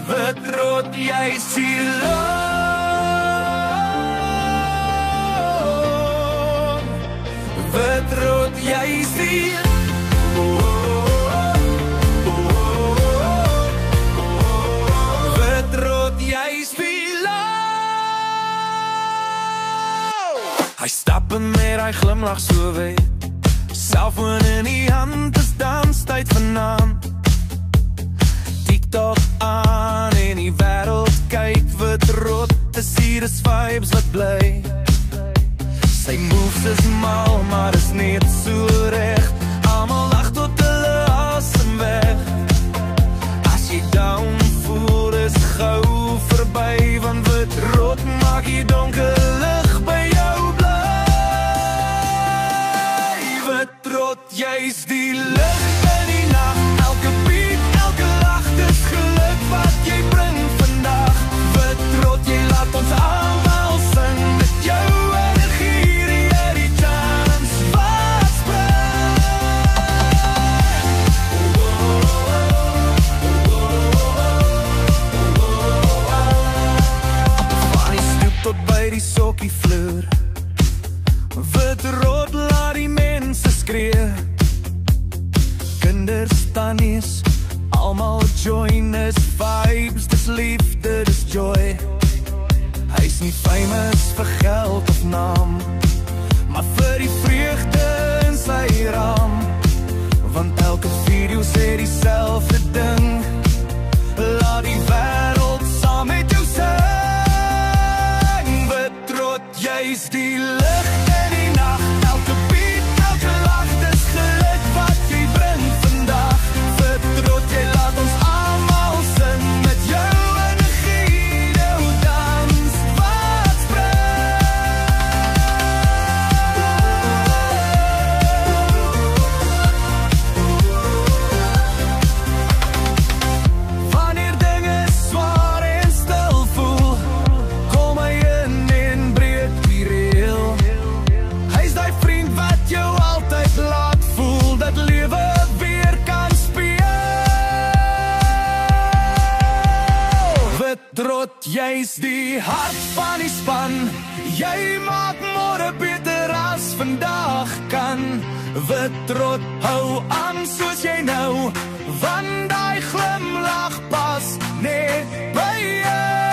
Vertrot jy siel Vertrot jy siel Vertrot jy siel Hy stap met hy glimlach so weet Selfoon in die hand, is danstyd vanaand TikTok aan en die wêreld kyk Vertrot, is hier is vibes wat bly Sy moves is mal, maar is net so reg Almal lag tot hulle asem weg As jy down voel, is gauw verby Want Vertrot maak die donker lig by jou bly Vertrot, jy's die lig in die nacht Elke beat, elke lach, dis geluk wat jy bring vandag Vertrot, jy laat ons almal sing met jou tot by die sokkie vloer Vertrot laat die mense skree Kinders, tannies, almal join is vibes, dis liefde, dis joy Hy is nie famous vir geld of naam Maar vir die vreugde in sy raam Want elke video sê dieselfde ding Laat die wêreld saam met jou sing Jy's die lig in die nacht Elke beat, elke lach Dis geluk wat jy bring vandag Vertrot, jy laat ons almal sing Met jou energie Nou dans wat Wanneer dinge swaar en stil voel Kom my in en breek die reël Hy is die vriend wat jou altyd laat voel Dat lewe weer kan speel Vertrot, jy is die hart van die span Jy maak môre beter as vandag kan Vertrot, hou aan soos jy nou Want die glimlach pas net by jou